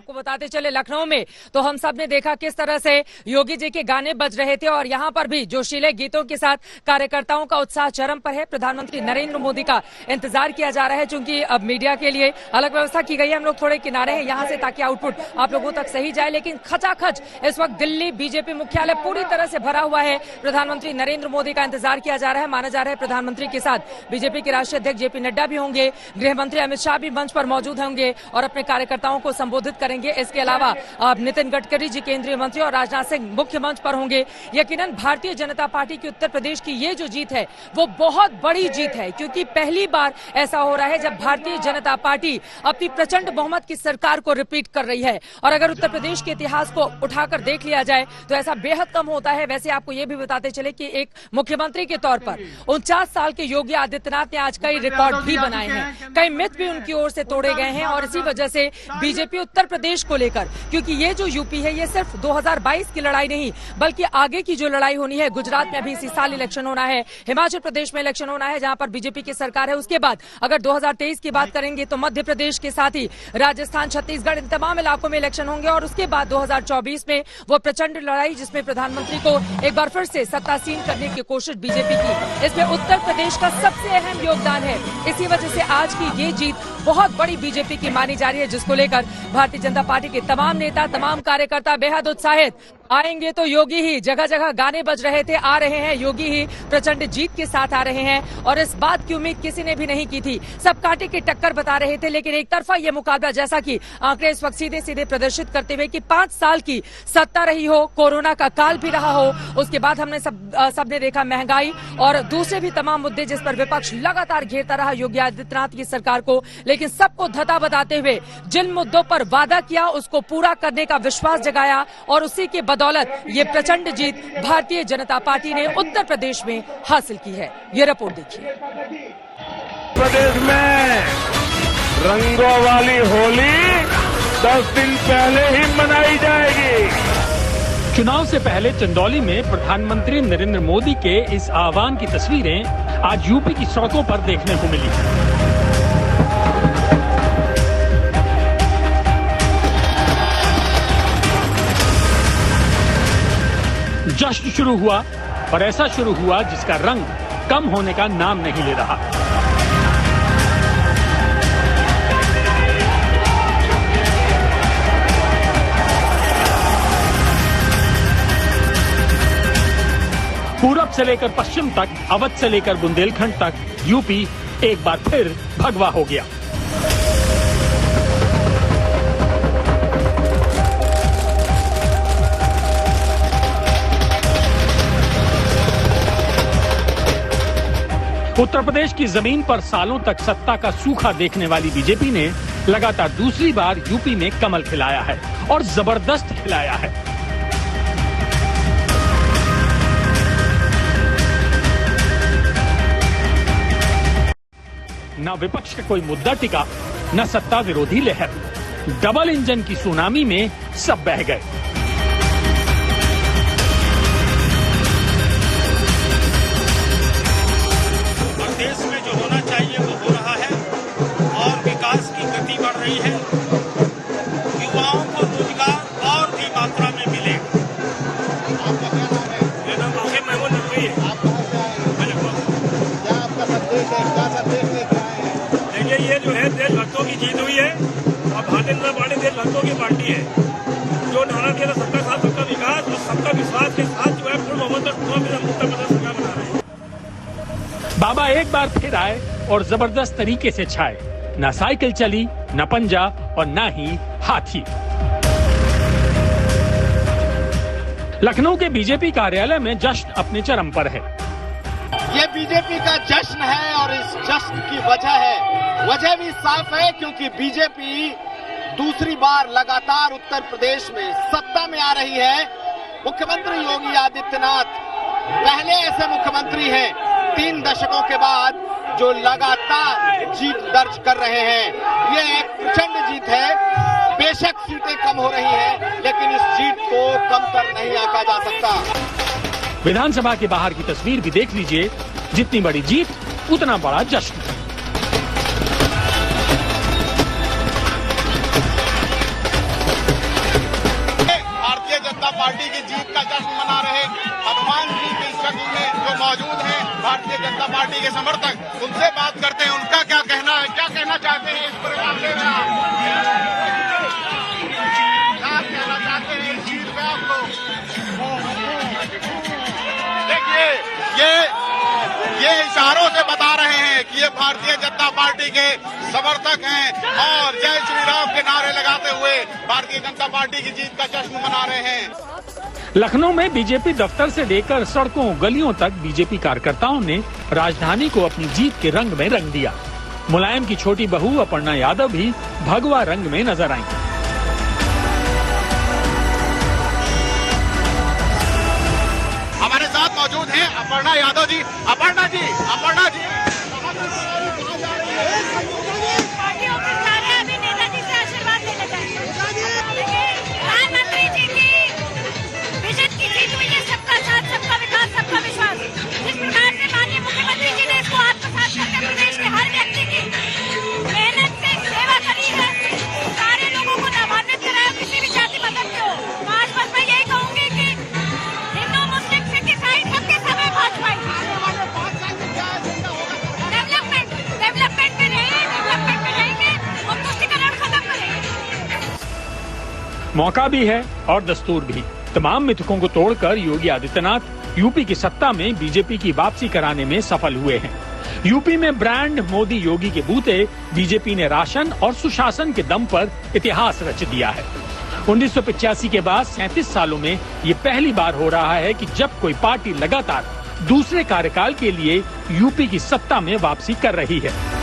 आपको बताते चले लखनऊ में तो हम सब ने देखा किस तरह से योगी जी के गाने बज रहे थे और यहाँ पर भी जोशीले गीतों के साथ कार्यकर्ताओं का उत्साह चरम पर है। प्रधानमंत्री नरेंद्र मोदी का इंतजार किया जा रहा है, चूंकि अब मीडिया के लिए अलग व्यवस्था की गई है। हम लोग थोड़े किनारे हैं यहाँ से ताकि आउटपुट आप लोगों तक सही जाए, लेकिन खचाखच इस वक्त दिल्ली बीजेपी मुख्यालय पूरी तरह से भरा हुआ है। प्रधानमंत्री नरेंद्र मोदी का इंतजार किया जा रहा है। माना जा रहा है प्रधानमंत्री के साथ बीजेपी के राष्ट्रीय अध्यक्ष जेपी नड्डा भी होंगे, गृह मंत्री अमित शाह भी मंच पर मौजूद होंगे और अपने कार्यकर्ताओं को संबोधित करेंगे। इसके अलावा नितिन गडकरी जी केंद्रीय मंत्री और राजनाथ सिंह मुख्य मंच पर होंगे। यकीनन भारतीय जनता पार्टी की उत्तर प्रदेश की ये जो जीत है वो बहुत बड़ी जीत है, क्योंकि पहली बार ऐसा हो रहा है जब भारतीय जनता पार्टी अपनी प्रचंड बहुमत की सरकार को रिपीट कर रही है। और अगर उत्तर प्रदेश के इतिहास को उठाकर देख लिया जाए तो ऐसा बेहद कम होता है। वैसे आपको ये भी बताते चले कि एक मुख्यमंत्री के तौर पर 49 साल के योगी आदित्यनाथ ने आज कई रिकॉर्ड भी बनाए हैं, कई मिथ भी उनकी ओर से तोड़े गए हैं। और इसी वजह से बीजेपी उत्तर प्रदेश को लेकर, क्योंकि ये जो यूपी है ये सिर्फ 2022 की लड़ाई नहीं बल्कि आगे की जो लड़ाई होनी है, गुजरात में अभी इसी साल इलेक्शन होना है, हिमाचल प्रदेश में इलेक्शन होना है जहां पर बीजेपी की सरकार है। उसके बाद अगर 2023 की बात करेंगे तो मध्य प्रदेश के साथ ही राजस्थान, छत्तीसगढ़, इन तमाम इलाकों में इलेक्शन होंगे। और उसके बाद 2024 में वो प्रचंड लड़ाई जिसमें प्रधानमंत्री को एक बार फिर से सत्तासीन करने की कोशिश बीजेपी की, इसमें उत्तर प्रदेश का सबसे अहम योगदान है। इसी वजह से आज की ये जीत बहुत बड़ी बीजेपी की मानी जा रही है, जिसको लेकर भारतीय जनता पार्टी के तमाम नेता, तमाम कार्यकर्ता बेहद उत्साहित। आएंगे तो योगी ही, जगह जगह गाने बज रहे थे, आ रहे हैं योगी ही, प्रचंड जीत के साथ आ रहे हैं। और इस बात की उम्मीद किसी ने भी नहीं की थी, सब कांटे की टक्कर बता रहे थे। लेकिन एक तरफा ये मुकाबला, जैसा कि आंकड़े इस वक्त सीधे सीधे प्रदर्शित करते हुए कि 5 साल की सत्ता रही हो, कोरोना का काल भी रहा हो, उसके बाद हमने सबने देखा महंगाई और दूसरे भी तमाम मुद्दे जिस पर विपक्ष लगातार घेरता रहा योगी आदित्यनाथ की सरकार को। लेकिन सबको धता बताते हुए जिन मुद्दों पर वादा किया उसको पूरा करने का विश्वास जगाया और उसी के बदौलत ये प्रचंड जीत भारतीय जनता पार्टी ने उत्तर प्रदेश में हासिल की है। ये रिपोर्ट देखिए। प्रदेश में रंगों वाली होली 10 दिन पहले ही मनाई जाएगी। चुनाव से पहले चंदौली में प्रधानमंत्री नरेंद्र मोदी के इस आह्वान की तस्वीरें आज यूपी की सड़कों पर देखने को मिली। जश्न शुरू हुआ और ऐसा शुरू हुआ जिसका रंग कम होने का नाम नहीं ले रहा। पूरब से लेकर पश्चिम तक, अवध से लेकर बुंदेलखंड तक यूपी एक बार फिर भगवा हो गया। उत्तर प्रदेश की जमीन पर सालों तक सत्ता का सूखा देखने वाली बीजेपी ने लगातार दूसरी बार यूपी में कमल खिलाया है और जबरदस्त खिलाया है। न विपक्ष का कोई मुद्दा टिका, न सत्ता विरोधी लहर। डबल इंजन की सुनामी में सब बह गए। देश में जो होना चाहिए वो हो रहा है और विकास की गति बढ़ रही है। युवाओं को रोजगार और भी मात्रा में मिलेगा। आपका क्या नाम है? मेरा नाम रोहित महमूद नकवी है। आप कहाँ से आए हैं? क्या आपका संदेश है? क्या संदेश लेके आए हैं? देखिए, ये जो है देशभक्तों की जीत हुई है और भारतीय जनता पार्टी देशभक्तों की पार्टी है जो नारा दिया था सबका साथ सबका विकास और सबका विश्वास के साथ जो है पूर्ण बहुमत उत्तर प्रदेश सरकार बना रहे हैं। बाबा एक बार फिर आए और जबरदस्त तरीके से छाए। न साइकिल चली, न पंजा और न ही हाथी। लखनऊ के बीजेपी कार्यालय में जश्न अपने चरम पर है। ये बीजेपी का जश्न है और इस जश्न की वजह भी साफ है, क्योंकि बीजेपी दूसरी बार लगातार उत्तर प्रदेश में सत्ता में आ रही है। मुख्यमंत्री योगी आदित्यनाथ पहले ऐसे मुख्यमंत्री हैं 3 दशकों के बाद जो लगातार जीत दर्ज कर रहे हैं। ये एक प्रचंड जीत है। बेशक सीटें कम हो रही हैं, लेकिन इस जीत को कम कर नहीं आंका जा सकता। विधानसभा के बाहर की तस्वीर भी देख लीजिए। जितनी बड़ी जीत उतना बड़ा जश्न। पार्टी की जीत का जश्न मना रहे हनुमान जी की शक्ल में जो मौजूद हैं भारतीय जनता पार्टी के समर्थक, उनसे बात करते हैं। उनका क्या कहना है, क्या कहना चाहते हैं इस मुकाबले में आप? क्या कहना चाहते हैं इस जीत में आप लोग? देखिए ये इशारों से बता रहे हैं कि ये भारतीय जनता पार्टी के समर्थक हैं और जय श्री राम के नारे लगाते हुए भारतीय जनता पार्टी की जीत का जश्न मना रहे हैं। लखनऊ में बीजेपी दफ्तर से लेकर सड़कों गलियों तक बीजेपी कार्यकर्ताओं ने राजधानी को अपनी जीत के रंग में रंग दिया। मुलायम की छोटी बहू अपर्णा यादव भी भगवा रंग में नजर आईं। हमारे साथ मौजूद हैं अपर्णा यादव जी। अपर्णा जी पार्टी ऑफिस जा रहे हैं, अभी नेताजी से आशीर्वाद लेने जाएंगे। प्रधानमंत्री जी की विजन की जीत हुई है, सबका साथ, सबका विकास, सबका विश्वास। जिस प्रकार से माननीय मुख्यमंत्री जी ने इसको आत्मसात करके प्रदेश के हर व्यक्ति की मेहनत से सेवा करी है, सारे लोगों को लाभान्वित कराया, किसी भी जाति मजहब के हो। तो आज बस मैं यही कहूंगी कि हिंदू मुस्लिम सिख ईसाई सबके सब है भाजपा। मौका भी है और दस्तूर भी। तमाम मिथकों को तोड़कर योगी आदित्यनाथ यूपी की सत्ता में बीजेपी की वापसी कराने में सफल हुए हैं। यूपी में ब्रांड मोदी योगी के बूते बीजेपी ने राशन और सुशासन के दम पर इतिहास रच दिया है। 1985 के बाद 37 सालों में ये पहली बार हो रहा है कि जब कोई पार्टी लगातार दूसरे कार्यकाल के लिए यूपी की सत्ता में वापसी कर रही है।